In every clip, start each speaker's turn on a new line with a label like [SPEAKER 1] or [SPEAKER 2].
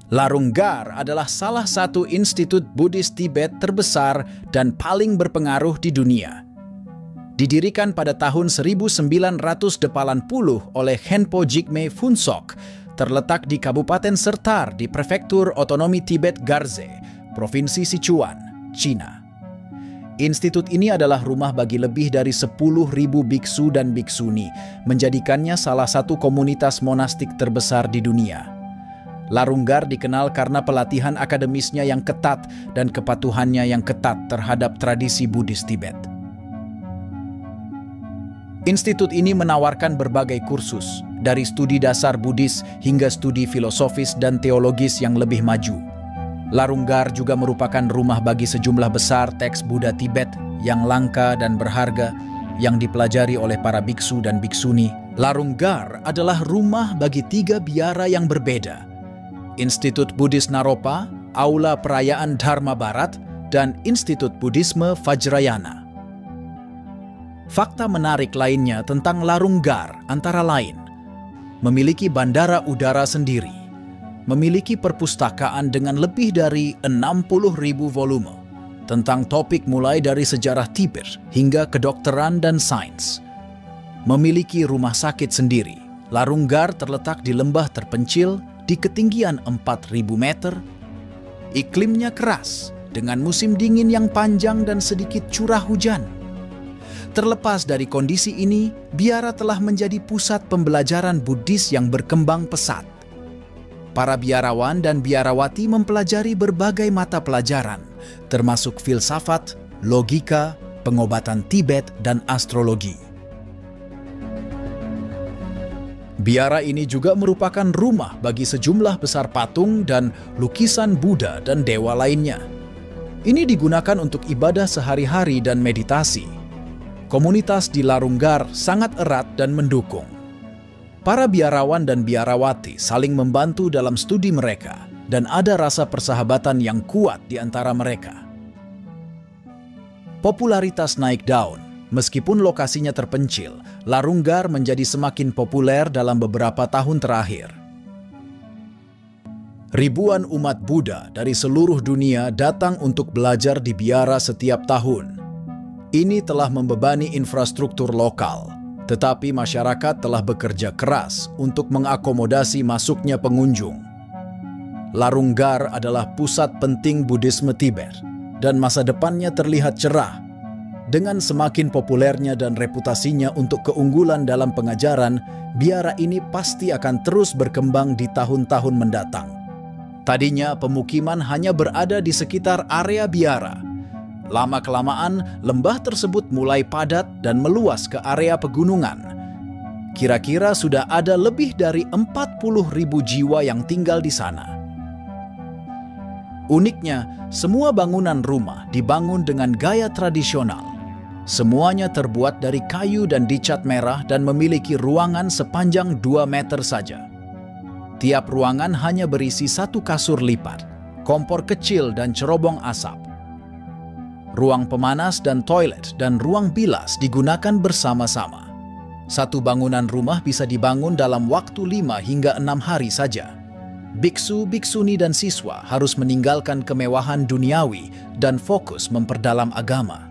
[SPEAKER 1] Larunggar adalah salah satu institut Buddhis Tibet terbesar dan paling berpengaruh di dunia. Didirikan pada tahun 1980 oleh Khenpo Jigme Phuntsok, terletak di Kabupaten Sertar di Prefektur Otonomi Tibet Garze, Provinsi Sichuan, Cina. Institut ini adalah rumah bagi lebih dari 10.000 biksu dan biksuni, menjadikannya salah satu komunitas monastik terbesar di dunia. Larunggar dikenal karena pelatihan akademisnya yang ketat dan kepatuhannya yang ketat terhadap tradisi Buddhis Tibet. Institut ini menawarkan berbagai kursus, dari studi dasar Buddhis hingga studi filosofis dan teologis yang lebih maju. Larunggar juga merupakan rumah bagi sejumlah besar teks Buddha Tibet yang langka dan berharga yang dipelajari oleh para biksu dan biksuni. Larunggar adalah rumah bagi 3 biara yang berbeda: Institut Buddhis Naropa, Aula Perayaan Dharma Barat, dan Institut Buddhisme Vajrayana. Fakta menarik lainnya tentang Larunggar antara lain: memiliki bandara udara sendiri, memiliki perpustakaan dengan lebih dari 60.000 volume tentang topik mulai dari sejarah Tibet hingga kedokteran dan sains, memiliki rumah sakit sendiri. Larunggar terletak di lembah terpencil di ketinggian 4.000 meter. Iklimnya keras dengan musim dingin yang panjang dan sedikit curah hujan. Terlepas dari kondisi ini, biara telah menjadi pusat pembelajaran Buddhis yang berkembang pesat. Para biarawan dan biarawati mempelajari berbagai mata pelajaran, termasuk filsafat, logika, pengobatan Tibet, dan astrologi. Biara ini juga merupakan rumah bagi sejumlah besar patung dan lukisan Buddha dan dewa lainnya. Ini digunakan untuk ibadah sehari-hari dan meditasi. Komunitas di Larunggar sangat erat dan mendukung. Para biarawan dan biarawati saling membantu dalam studi mereka, dan ada rasa persahabatan yang kuat di antara mereka. Popularitas naik daun. Meskipun lokasinya terpencil, Larunggar menjadi semakin populer dalam beberapa tahun terakhir. Ribuan umat Buddha dari seluruh dunia datang untuk belajar di biara setiap tahun. Ini telah membebani infrastruktur lokal, tetapi masyarakat telah bekerja keras untuk mengakomodasi masuknya pengunjung. Larunggar adalah pusat penting Buddhisme Tibet, dan masa depannya terlihat cerah. Dengan semakin populernya dan reputasinya untuk keunggulan dalam pengajaran, biara ini pasti akan terus berkembang di tahun-tahun mendatang. Tadinya pemukiman hanya berada di sekitar area biara. Lama-kelamaan, lembah tersebut mulai padat dan meluas ke area pegunungan. Kira-kira sudah ada lebih dari 40.000 jiwa yang tinggal di sana. Uniknya, semua bangunan rumah dibangun dengan gaya tradisional. Semuanya terbuat dari kayu dan dicat merah dan memiliki ruangan sepanjang 2 meter saja. Tiap ruangan hanya berisi 1 kasur lipat, kompor kecil dan cerobong asap. Ruang pemanas dan toilet dan ruang bilas digunakan bersama-sama. Satu bangunan rumah bisa dibangun dalam waktu 5 hingga 6 hari saja. Biksu, biksuni, dan siswa harus meninggalkan kemewahan duniawi dan fokus memperdalam agama.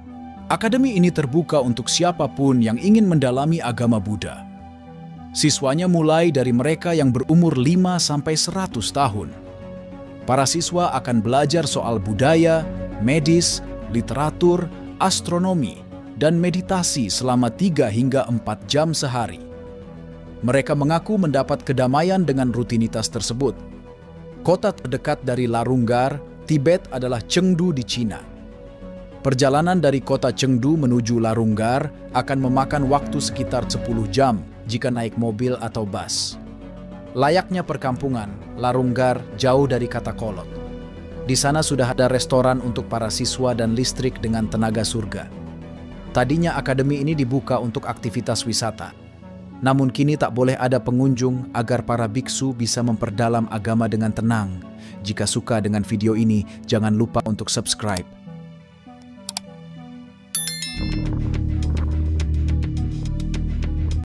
[SPEAKER 1] Akademi ini terbuka untuk siapapun yang ingin mendalami agama Buddha. Siswanya mulai dari mereka yang berumur 5 sampai 100 tahun. Para siswa akan belajar soal budaya, medis, literatur, astronomi, dan meditasi selama 3 hingga 4 jam sehari. Mereka mengaku mendapat kedamaian dengan rutinitas tersebut. Kota terdekat dari Larunggar, Tibet adalah Chengdu di Cina. Perjalanan dari kota Chengdu menuju Larunggar akan memakan waktu sekitar 10 jam jika naik mobil atau bus. Layaknya perkampungan, Larunggar jauh dari kata kolot. Di sana sudah ada restoran untuk para siswa dan listrik dengan tenaga surga. Tadinya akademi ini dibuka untuk aktivitas wisata. Namun kini tak boleh ada pengunjung agar para biksu bisa memperdalam agama dengan tenang. Jika suka dengan video ini, jangan lupa untuk subscribe